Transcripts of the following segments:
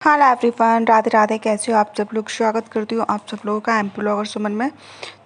Hi everyone, Radhe Radhe. कैसे हो आप सब लोग। स्वागत करती हूँ आप सब लोगों का एमपी ब्लॉगर सुमन में।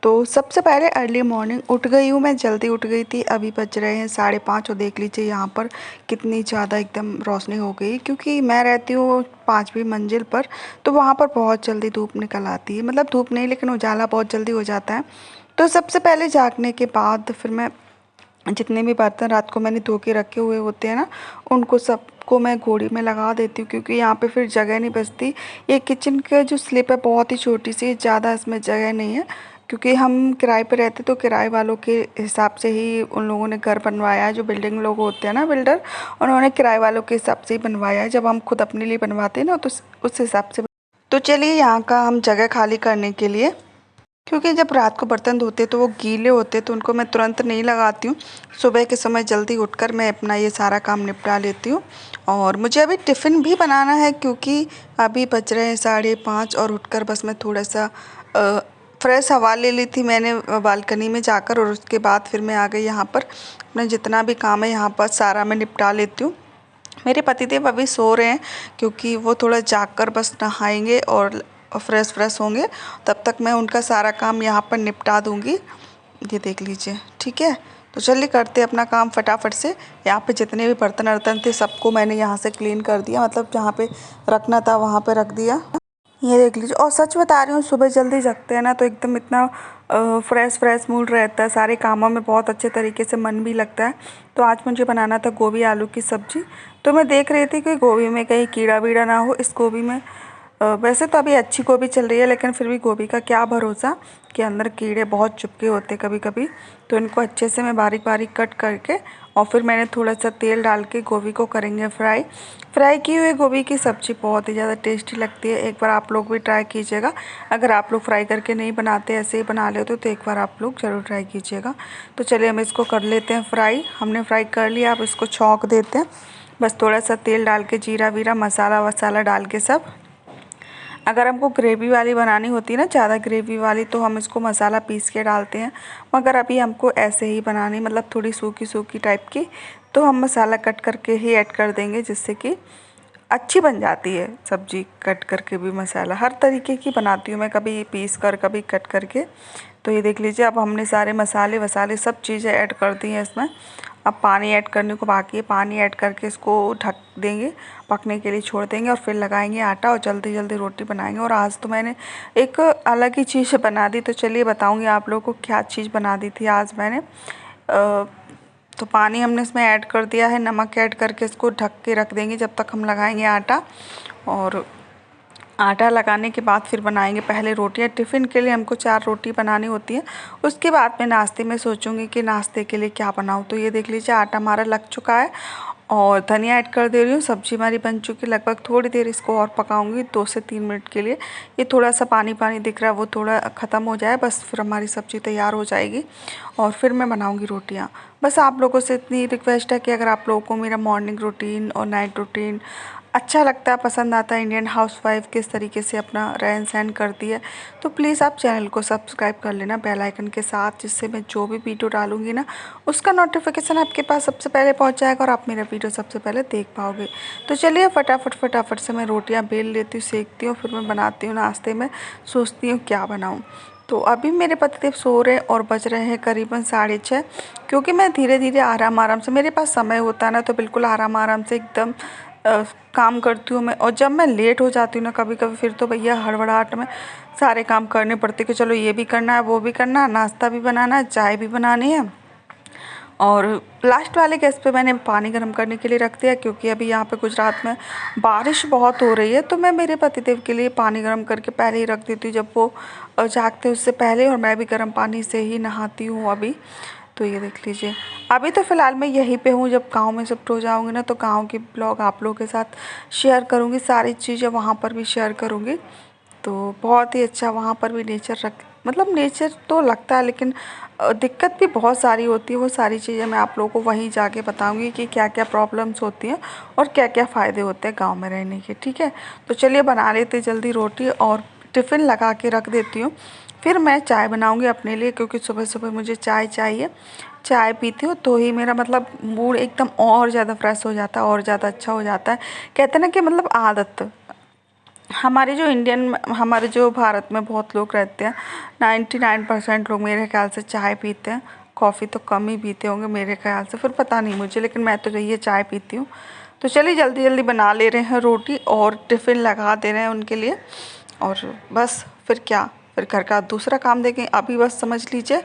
तो सबसे पहले अर्ली मॉर्निंग उठ गई हूँ। मैं जल्दी उठ गई थी। अभी बज रहे हैं 5:30 और देख लीजिए यहाँ पर कितनी ज़्यादा एकदम रोशनी हो गई, क्योंकि मैं रहती हूँ 5वीं मंजिल पर। तो वहाँ पर बहुत जल्दी धूप निकल आती है, मतलब धूप नहीं लेकिन उजाला बहुत जल्दी हो जाता है। तो सबसे पहले जागने के बाद फिर मैं जितने भी बर्तन रात को मैंने धो के रखे हुए होते हैं ना, उनको सबको मैं घोड़ी में लगा देती हूँ, क्योंकि यहाँ पे फिर जगह नहीं बचती। ये किचन का जो स्लिप है बहुत ही छोटी सी, ज़्यादा इसमें जगह नहीं है, क्योंकि हम किराए पे रहते तो किराए वालों के हिसाब से ही उन लोगों ने घर बनवाया है। जो बिल्डिंग लोग होते हैं ना, बिल्डर, उन्होंने किराए वालों के हिसाब से ही बनवाया है। जब हम खुद अपने लिए बनवाते हैं ना तो उस हिसाब से। तो चलिए यहाँ का हम जगह खाली करने के लिए, क्योंकि जब रात को बर्तन धोते तो वो गीले होते तो उनको मैं तुरंत नहीं लगाती हूँ। सुबह के समय जल्दी उठकर मैं अपना ये सारा काम निपटा लेती हूँ। और मुझे अभी टिफ़िन भी बनाना है, क्योंकि अभी बज रहे हैं 5:30 और उठकर बस मैं थोड़ा सा फ्रेश हवा ले ली थी मैंने बालकनी में जाकर, और उसके बाद फिर मैं आ गई यहाँ पर। अपना जितना भी काम है यहाँ पर सारा मैं निपटा लेती हूँ। मेरे पतिदेव अभी सो रहे हैं, क्योंकि वो थोड़ा जाग कर बस नहाएंगे और फ्रेश होंगे। तब तक मैं उनका सारा काम यहाँ पर निपटा दूँगी। ये देख लीजिए, ठीक है। तो चलिए करते अपना काम फटाफट से। यहाँ पे जितने भी बर्तन वर्तन थे सबको मैंने यहाँ से क्लीन कर दिया, मतलब जहाँ पे रखना था वहाँ पे रख दिया। ये देख लीजिए। और सच बता रही हूँ, सुबह जल्दी जगते हैं ना तो एकदम इतना फ्रेश मूड रहता है, सारे कामों में बहुत अच्छे तरीके से मन भी लगता है। तो आज मुझे बनाना था गोभी आलू की सब्ज़ी। तो मैं देख रही थी कि गोभी में कहीं कीड़ा वीड़ा ना हो। इस गोभी में वैसे तो अभी अच्छी गोभी चल रही है, लेकिन फिर भी गोभी का क्या भरोसा कि अंदर कीड़े बहुत चुपके होते कभी कभी। तो इनको अच्छे से मैं बारीक बारीक कट करके, और फिर मैंने थोड़ा सा तेल डाल के गोभी को करेंगे फ्राई की हुई गोभी की सब्ज़ी बहुत ही ज़्यादा टेस्टी लगती है। एक बार आप लोग भी ट्राई कीजिएगा। अगर आप लोग फ्राई करके नहीं बनाते, ऐसे ही बना लेते तो एक बार आप लोग ज़रूर ट्राई कीजिएगा। तो चलिए हम इसको कर लेते हैं फ्राई। हमने फ्राई कर लिया, अब इसको छौंक देते हैं। बस थोड़ा सा तेल डाल के, जीरा वीरा मसाला वसाला डाल के सब। अगर हमको ग्रेवी वाली बनानी होती है ना, ज़्यादा ग्रेवी वाली, तो हम इसको मसाला पीस के डालते हैं। मगर अभी हमको ऐसे ही बनानी, मतलब थोड़ी सूखी सूखी टाइप की, तो हम मसाला कट करके ही ऐड कर देंगे, जिससे कि अच्छी बन जाती है सब्ज़ी। कट करके भी मसाला हर तरीके की बनाती हूँ मैं, कभी पीस कर कभी कट करके। तो ये देख लीजिए, अब हमने सारे मसाले वसाले सब चीज़ें ऐड कर दी हैं इसमें। अब पानी ऐड करने को बाकी है। पानी ऐड करके इसको ढक देंगे, पकने के लिए छोड़ देंगे, और फिर लगाएंगे आटा और जल्दी जल्दी रोटी बनाएंगे। और आज तो मैंने एक अलग ही चीज़ बना दी। तो चलिए बताऊंगी आप लोगों को क्या चीज़ बना दी थी आज मैंने। तो पानी हमने इसमें ऐड कर दिया है, नमक ऐड करके इसको ढक के रख देंगे जब तक हम लगाएंगे आटा। और आटा लगाने के बाद फिर बनाएंगे पहले रोटियां। टिफ़िन के लिए हमको 4 रोटी बनानी होती है। उसके बाद मैं नाश्ते में सोचूंगी कि नाश्ते के लिए क्या बनाऊं। तो ये देख लीजिए, आटा हमारा लग चुका है और धनिया ऐड कर दे रही हूँ। सब्जी हमारी बन चुकी है। लगभग थोड़ी देर इसको और पकाऊंगी, 2 से 3 मिनट के लिए। ये थोड़ा सा पानी पानी दिख रहा है, वो थोड़ा ख़त्म हो जाए बस, फिर हमारी सब्ज़ी तैयार हो जाएगी और फिर मैं बनाऊँगी रोटियाँ। बस आप लोगों से इतनी रिक्वेस्ट है कि अगर आप लोगों को मेरा मॉर्निंग रूटीन और नाइट रूटीन अच्छा लगता है, पसंद आता है, इंडियन हाउसवाइफ किस तरीके से अपना रहन सहन करती है, तो प्लीज़ आप चैनल को सब्सक्राइब कर लेना बेल आइकन के साथ, जिससे मैं जो भी वीडियो डालूंगी ना उसका नोटिफिकेशन आपके पास सबसे पहले पहुंच जाएगा और आप मेरा वीडियो सबसे पहले देख पाओगे। तो चलिए फटाफट से मैं रोटियां बेल लेती हूँ, सेकती हूँ, फिर मैं बनाती हूँ नाश्ते में। सोचती हूँ क्या बनाऊँ। तो अभी मेरे पतिदेव सो रहे और बज रहे हैं करीबन 6:30, क्योंकि मैं धीरे धीरे आराम से, मेरे पास समय होता है ना तो बिल्कुल आराम से एकदम काम करती हूँ मैं। और जब मैं लेट हो जाती हूँ ना कभी कभी, फिर तो भैया हड़बड़ाहट में सारे काम करने पड़ते कि चलो ये भी करना है, वो भी करना है, नाश्ता भी बनाना है, चाय भी बनानी है। और लास्ट वाले गैस पे मैंने पानी गर्म करने के लिए रख दिया, क्योंकि अभी यहाँ पे गुजरात में बारिश बहुत हो रही है। तो मैं मेरे पतिदेव के लिए पानी गर्म करके पहले ही रख देती हूँ, जब वो जागते उससे पहले। और मैं भी गर्म पानी से ही नहाती हूँ अभी। तो ये देख लीजिए, अभी तो फ़िलहाल मैं यहीं पे हूँ। जब गांव में शिफ्ट हो जाऊँगी ना तो गांव के ब्लॉग आप लोगों के साथ शेयर करूँगी, सारी चीज़ें वहाँ पर भी शेयर करूँगी। तो बहुत ही अच्छा वहाँ पर भी नेचर मतलब नेचर तो लगता है, लेकिन दिक्कत भी बहुत सारी होती है। वो सारी चीज़ें मैं आप लोगों को वहीं जाके बताऊँगी कि क्या क्या प्रॉब्लम्स होती हैं और क्या क्या फ़ायदे होते हैं गाँव में रहने के, ठीक है। तो चलिए बना लेते जल्दी रोटी और टिफ़िन लगा के रख देती हूँ। फिर मैं चाय बनाऊँगी अपने लिए, क्योंकि सुबह सुबह मुझे चाय चाहिए। चाय पीती हूँ तो ही मेरा मतलब मूड एकदम और ज़्यादा फ्रेश हो जाता है और ज़्यादा अच्छा हो जाता है। कहते हैं ना कि मतलब आदत, हमारे जो हमारे जो भारत में बहुत लोग रहते हैं, 99% लोग मेरे ख्याल से चाय पीते हैं। कॉफ़ी तो कम ही पीते होंगे मेरे ख्याल से, फिर पता नहीं मुझे, लेकिन मैं तो ये चाय पीती हूँ। तो चलिए जल्दी जल्दी बना ले रहे हैं रोटी और टिफ़िन लगा दे रहे हैं उनके लिए, और बस फिर क्या, फिर घर का दूसरा काम देखें। अभी बस समझ लीजिए,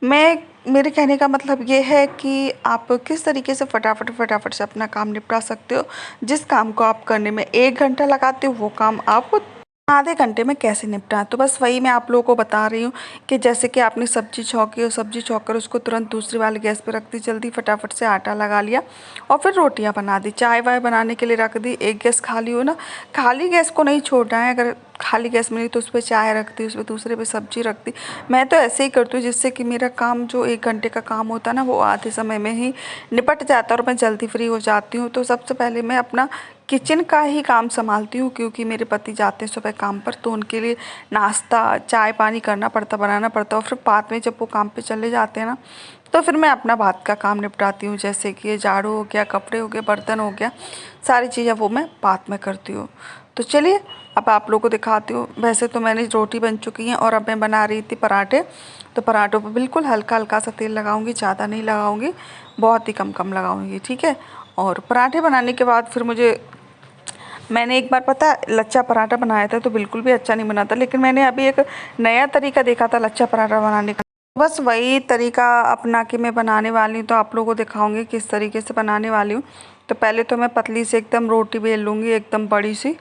मेरे कहने का मतलब ये है कि आप किस तरीके से फटाफट फटाफट से अपना काम निपटा सकते हो। जिस काम को आप करने में 1 घंटा लगाते हो, वो काम आप आधे घंटे में कैसे निपटा। तो बस वही मैं आप लोगों को बता रही हूँ कि जैसे कि आपने सब्जी छौंकी और सब्जी छौंक कर उसको तुरंत दूसरी वाली गैस पे रख दी, जल्दी फटाफट से आटा लगा लिया और फिर रोटियां बना दी। चाय वाय बनाने के लिए रख दी, एक गैस खाली हो ना, खाली गैस को नहीं छोड़ना है। अगर खाली गैस मिली तो उस पर चाय रख दी, उस पर दूसरे पे सब्जी रख दी। मैं तो ऐसे ही करती हूँ, जिससे कि मेरा काम जो 1 घंटे का काम होता है ना, वो आधे समय में ही निपट जाता है और मैं जल्दी फ्री हो जाती हूँ। तो सबसे पहले मैं अपना किचन का ही काम संभालती हूँ, क्योंकि मेरे पति जाते हैं सुबह काम पर, तो उनके लिए नाश्ता चाय पानी करना पड़ता, बनाना पड़ता है। और फिर बाद में जब वो काम पे चले जाते हैं ना, तो फिर मैं अपना बात का काम निपटाती हूँ, जैसे कि ये झाड़ू हो गया, कपड़े हो गए, बर्तन हो गया, सारी चीज़ें वो मैं बाद में करती हूँ। तो चलिए अब आप लोगों को दिखाती हूँ। वैसे तो मैंने रोटी बन चुकी हैं और अब मैं बना रही थी पराठे। तो पराठों पर बिल्कुल हल्का हल्का सा तेल लगाऊंगी, ज़्यादा नहीं लगाऊंगी, बहुत ही कम कम लगाऊंगी, ठीक है। और पराठे बनाने के बाद फिर मैंने एक बार पता लच्छा पराठा बनाया था, तो बिल्कुल भी अच्छा नहीं बना था। लेकिन मैंने अभी एक नया तरीका देखा था लच्छा पराठा बनाने का, बस वही तरीका अपना के मैं बनाने वाली हूँ। तो आप लोगों को दिखाऊंगी किस तरीके से बनाने वाली हूँ। तो पहले तो मैं पतली से एकदम रोटी बेल लूँगी, एकदम बड़ी सी।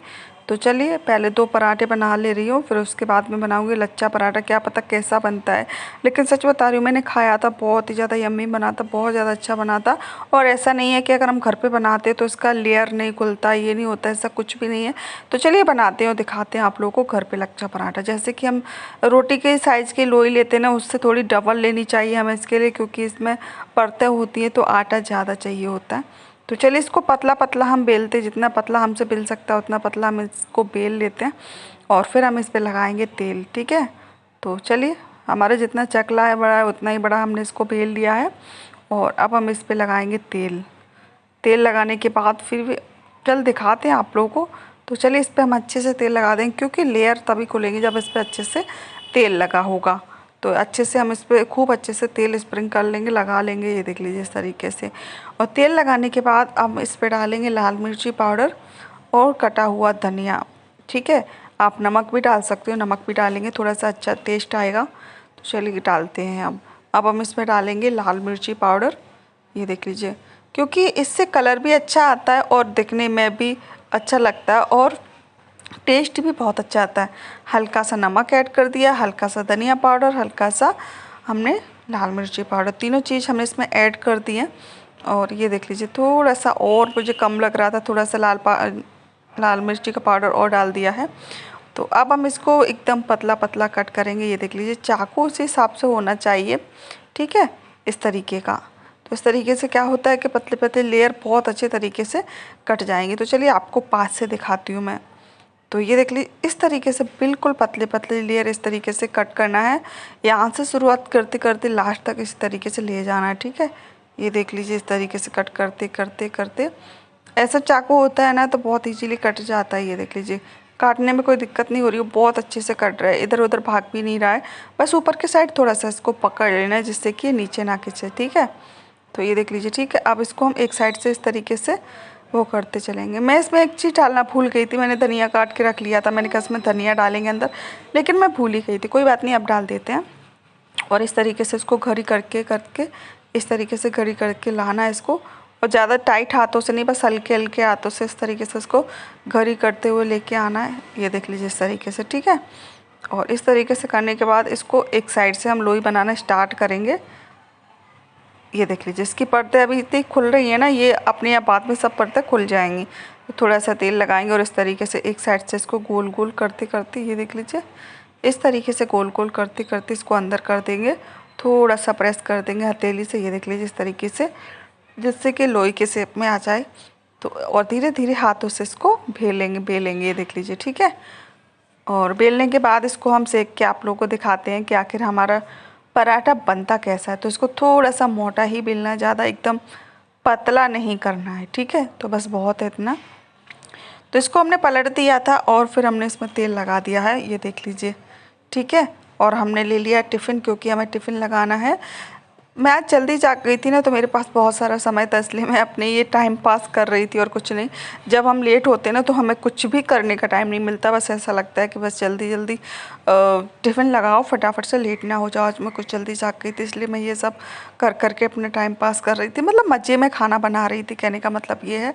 तो चलिए पहले 2 पराठे बना ले रही हूँ, फिर उसके बाद में बनाऊँगी लच्छा पराठा। क्या पता कैसा बनता है, लेकिन सच बता रही हूँ, मैंने खाया था, बहुत ही ज़्यादा यम्मी बना था, बहुत ज़्यादा अच्छा बना था। और ऐसा नहीं है कि अगर हम घर पे बनाते तो इसका लेयर नहीं खुलता, ये नहीं होता, ऐसा कुछ भी नहीं है। तो चलिए बनाते हैं और दिखाते हैं आप लोगों को घर पे लच्छा पराठा। जैसे कि हम रोटी के साइज़ की लोई लेते हैं ना, उससे थोड़ी डबल लेनी चाहिए हमें इसके लिए, क्योंकि इसमें परतें होती हैं तो आटा ज़्यादा चाहिए होता है। तो चलिए इसको पतला पतला हम बेलते, जितना पतला हमसे बेल सकता है उतना पतला हम इसको बेल लेते हैं। और फिर हम इस पे लगाएंगे तेल, ठीक है। तो चलिए हमारा जितना चकला है बड़ा है, उतना ही बड़ा हमने इसको बेल लिया है। और अब हम इस पे लगाएंगे तेल। तेल लगाने के बाद फिर भी चल दिखाते हैं आप लोगों को। तो चलिए इस पे हम अच्छे से तेल लगा देंगे, क्योंकि लेयर तभी खुलेगी जब इस पे अच्छे से तेल लगा होगा। तो अच्छे से हम इस पे खूब अच्छे से तेल स्प्रिंग कर लेंगे, लगा लेंगे, ये देख लीजिए इस तरीके से। और तेल लगाने के बाद हम इस पे डालेंगे लाल मिर्ची पाउडर और कटा हुआ धनिया, ठीक है। आप नमक भी डाल सकते हो, नमक भी डालेंगे थोड़ा सा अच्छा टेस्ट आएगा। तो चलिए डालते हैं अब हम इसमें डालेंगे लाल मिर्ची पाउडर, ये देख लीजिए, क्योंकि इससे कलर भी अच्छा आता है और दिखने में भी अच्छा लगता है और टेस्ट भी बहुत अच्छा आता है। हल्का सा नमक ऐड कर दिया, हल्का सा धनिया पाउडर, हल्का सा हमने लाल मिर्ची पाउडर, तीनों चीज़ हमने इसमें ऐड कर दी है। और ये देख लीजिए थोड़ा सा और मुझे कम लग रहा था, थोड़ा सा लाल मिर्ची का पाउडर और डाल दिया है। तो अब हम इसको एकदम पतला पतला कट करेंगे, ये देख लीजिए, चाकू उसी हिसाब से होना चाहिए, ठीक है, इस तरीके का। तो इस तरीके से क्या होता है कि पतले पतले लेयर बहुत अच्छे तरीके से कट जाएंगे। तो चलिए आपको पास से दिखाती हूँ मैं। तो ये देख लीजिए इस तरीके से बिल्कुल पतले पतले लेयर इस तरीके से कट करना है। यहाँ से शुरुआत करते करते लास्ट तक इस तरीके से ले जाना है, ठीक है। ये देख लीजिए इस तरीके से कट करते करते करते, ऐसा चाकू होता है ना तो बहुत इजीली कट जाता है। ये देख लीजिए काटने में कोई दिक्कत नहीं हो रही है, बहुत अच्छे से कट रहा है, इधर उधर भाग भी नहीं रहा है। बस ऊपर के साइड थोड़ा सा इसको पकड़ लेना है, जिससे कि ये नीचे ना खिंचे, ठीक है। तो ये देख लीजिए, ठीक है। अब इसको हम एक साइड से इस तरीके से वो करते चलेंगे। मैं इसमें एक चीज़ डालना भूल गई थी, मैंने धनिया काट के रख लिया था, मैंने कहा इसमें धनिया डालेंगे अंदर, लेकिन मैं भूल ही गई थी। कोई बात नहीं, अब डाल देते हैं। और इस तरीके से इसको घड़ी करके करके इस तरीके से घड़ी करके लाना है इसको। और ज़्यादा टाइट हाथों से नहीं, बस हल्के हल्के हाथों से इस तरीके से इसको घड़ी करते हुए लेके आना है। ये देख लीजिए इस तरीके से, ठीक है। और इस तरीके से करने के बाद इसको एक साइड से हम लोई बनाना स्टार्ट करेंगे। ये देख लीजिए इसकी परतें अभी इतनी खुल रही है ना, ये अपने आप बाद में सब परतें खुल जाएंगी। तो थोड़ा सा तेल लगाएंगे और इस तरीके से एक साइड से इसको गोल गोल करते करते, ये देख लीजिए इस तरीके से गोल गोल करते करते इसको अंदर कर देंगे। थोड़ा सा प्रेस कर देंगे हथेली से, ये देख लीजिए इस तरीके से, जिससे कि लोई के शेप में आ जाए। तो और धीरे धीरे हाथों से इसको बेलेंगे, ये देख लीजिए, ठीक है। और बेलने के बाद इसको हम सेक के आप लोगों को दिखाते हैं कि आखिर हमारा पराठा बनता कैसा है। तो इसको थोड़ा सा मोटा ही बेलना है, ज़्यादा एकदम पतला नहीं करना है, ठीक है। तो बस बहुत है इतना। तो इसको हमने पलट दिया था और फिर हमने इसमें तेल लगा दिया है, ये देख लीजिए। ठीक है, और हमने ले लिया टिफ़िन, क्योंकि हमें टिफ़िन लगाना है। मैं आज जल्दी जाग गई थी ना, तो मेरे पास बहुत सारा समय था, इसलिए मैं अपने ये टाइम पास कर रही थी और कुछ नहीं। जब हम लेट होते ना तो हमें कुछ भी करने का टाइम नहीं मिलता, बस ऐसा लगता है कि बस जल्दी जल्दी टिफ़िन लगाओ, फटाफट से लेट ना हो जाओ। आज मैं कुछ जल्दी जाग गई थी, इसलिए मैं ये सब कर कर के अपना टाइम पास कर रही थी। मतलब मज़े में खाना बना रही थी, कहने का मतलब ये है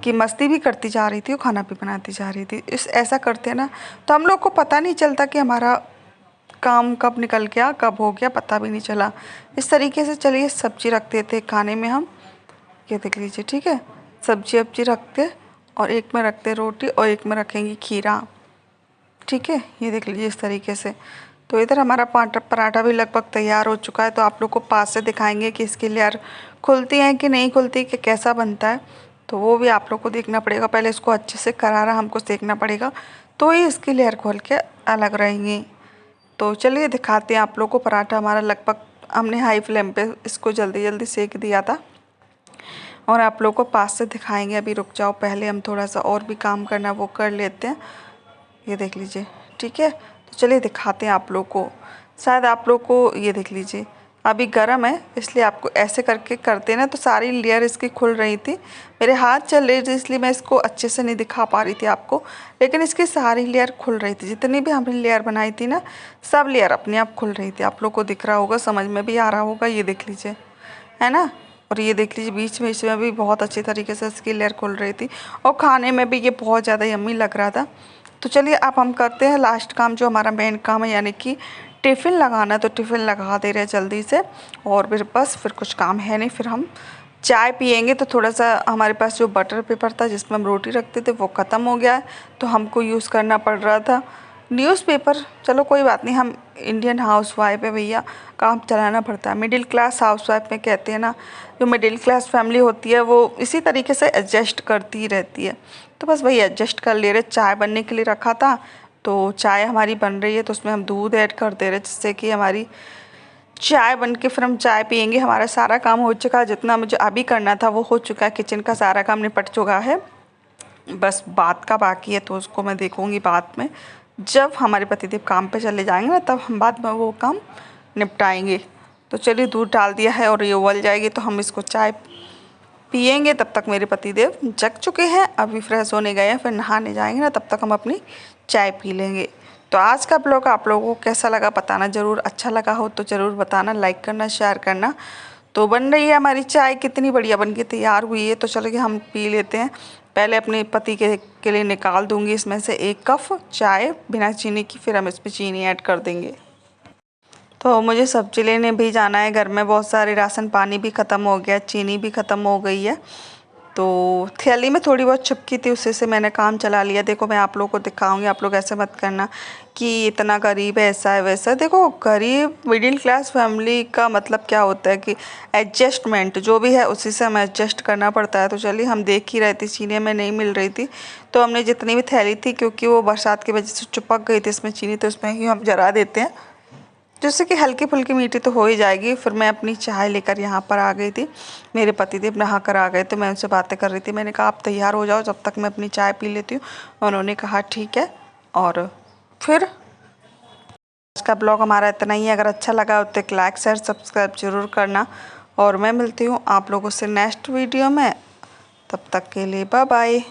कि मस्ती भी करती जा रही थी और खाना भी बनाती जा रही थी। ऐसा करते हैं ना तो हम लोग को पता नहीं चलता कि हमारा काम कब निकल गया, कब हो गया, पता भी नहीं चला। इस तरीके से चलिए सब्जी रख देते खाने में हम, ये देख लीजिए। ठीक है, सब्जी वब्जी रखते और एक में रखते रोटी और एक में रखेंगी खीरा। ठीक है, ये देख लीजिए इस तरीके से। तो इधर हमारा पराठा भी लगभग तैयार हो चुका है। तो आप लोग को पास से दिखाएंगे कि इसकी लेयर खुलती हैं कि नहीं खुलती, कि कैसा बनता है, तो वो भी आप लोग को देखना पड़ेगा। पहले इसको अच्छे से करारा हमको सेकना पड़ेगा, तो ही इसकी लेयर खोल के अलग रहेंगी। तो चलिए दिखाते हैं आप लोग को। पराठा हमारा लगभग हमने हाई फ्लेम पे इसको जल्दी जल्दी सेक दिया था और आप लोग को पास से दिखाएंगे। अभी रुक जाओ, पहले हम थोड़ा सा और भी काम करना वो कर लेते हैं। ये देख लीजिए। ठीक है, तो चलिए दिखाते हैं आप लोग को। शायद आप लोग को ये देख लीजिए, अभी गर्म है इसलिए आपको ऐसे करके करते ना तो सारी लेयर इसकी खुल रही थी। मेरे हाथ चल रहे थे इसलिए मैं इसको अच्छे से नहीं दिखा पा रही थी आपको, लेकिन इसकी सारी लेयर खुल रही थी। जितनी भी हमने लेयर बनाई थी ना, सब लेयर अपने आप खुल रही थी। आप लोग को दिख रहा होगा, समझ में भी आ रहा होगा, ये देख लीजिए, है ना। और ये देख लीजिए बीच में भी बहुत अच्छी तरीके से इसकी लेयर खुल रही थी और खाने में भी ये बहुत ज़्यादा यम्मी लग रहा था। तो चलिए अब हम करते हैं लास्ट काम, जो हमारा मेन काम है, यानी कि टिफ़िन लगाना। तो टिफ़िन लगा दे रहे हैं जल्दी से, और फिर बस फिर कुछ काम है नहीं, फिर हम चाय पियेंगे। तो थोड़ा सा हमारे पास जो बटर पेपर था जिसमें हम रोटी रखते थे वो ख़त्म हो गया है, तो हमको यूज़ करना पड़ रहा था न्यूज़पेपर। चलो कोई बात नहीं, हम इंडियन हाउसवाइफ है भैया, काम चलाना पड़ता है। मिडिल क्लास हाउसवाइफ में कहते हैं ना, जो मिडिल क्लास फैमिली होती है वो इसी तरीके से एडजस्ट करती रहती है। तो बस वही एडजस्ट कर ले रहे। चाय बनने के लिए रखा था, तो चाय हमारी बन रही है, तो उसमें हम दूध ऐड कर दे रहे, जिससे कि हमारी चाय बन के फिर हम चाय पियेंगे। हमारा सारा काम हो चुका है, जितना मुझे अभी करना था वो हो चुका है। किचन का सारा काम निपट चुका है, बस बात का बाकी है, तो उसको मैं देखूँगी बाद में। जब हमारे पतिदेव काम पे चले जाएंगे ना, तब हम बाद में वो काम निपटाएंगे। तो चलिए दूध डाल दिया है और ये उबल जाएगी तो हम इसको चाय पियेंगे। तब तक मेरे पतिदेव जग चुके हैं, अभी फ्रेश होने गए हैं, फिर नहाने जाएंगे ना, तब तक हम अपनी चाय पी लेंगे। तो आज का ब्लॉग आप लोगों को कैसा लगा बताना ज़रूर। अच्छा लगा हो तो ज़रूर बताना, लाइक करना, शेयर करना। तो बन रही है हमारी चाय, कितनी बढ़िया बन के तैयार हुई है। तो चलो हम पी लेते हैं। पहले अपने पति के लिए निकाल दूंगी इसमें से 1 कप चाय बिना चीनी की, फिर हम इसमें चीनी ऐड कर देंगे। तो मुझे सब्जी लेने भी जाना है, घर में बहुत सारे राशन पानी भी ख़त्म हो गया, चीनी भी ख़त्म हो गई है। तो थैली में थोड़ी बहुत चिपकी थी, उससे मैंने काम चला लिया। देखो मैं आप लोगों को दिखाऊंगी, आप लोग ऐसे मत करना कि इतना गरीब है, ऐसा है वैसा। देखो गरीब मिडिल क्लास फैमिली का मतलब क्या होता है कि एडजस्टमेंट जो भी है उसी से हमें एडजस्ट करना पड़ता है। तो चलिए हम देख ही रहे थे, चीनी हमें नहीं मिल रही थी, तो हमने जितनी भी थैली थी, क्योंकि वो बरसात की वजह से चिपक गई थी इसमें चीनी, तो इसमें ही हम जरा देते हैं, जिससे कि हल्की फुल्की मीठी तो हो ही जाएगी। फिर मैं अपनी चाय लेकर यहाँ पर आ गई थी। मेरे पतिदेव नहा कर आ गए, तो मैं उनसे बातें कर रही थी। मैंने कहा आप तैयार हो जाओ, जब तक मैं अपनी चाय पी लेती हूँ। उन्होंने कहा ठीक है। और फिर आज का ब्लॉग हमारा इतना ही है। अगर अच्छा लगा तो एक लाइक शेयर सब्सक्राइब जरूर करना, और मैं मिलती हूँ आप लोगों से नेक्स्ट वीडियो में। तब तक के लिए बाय बाय।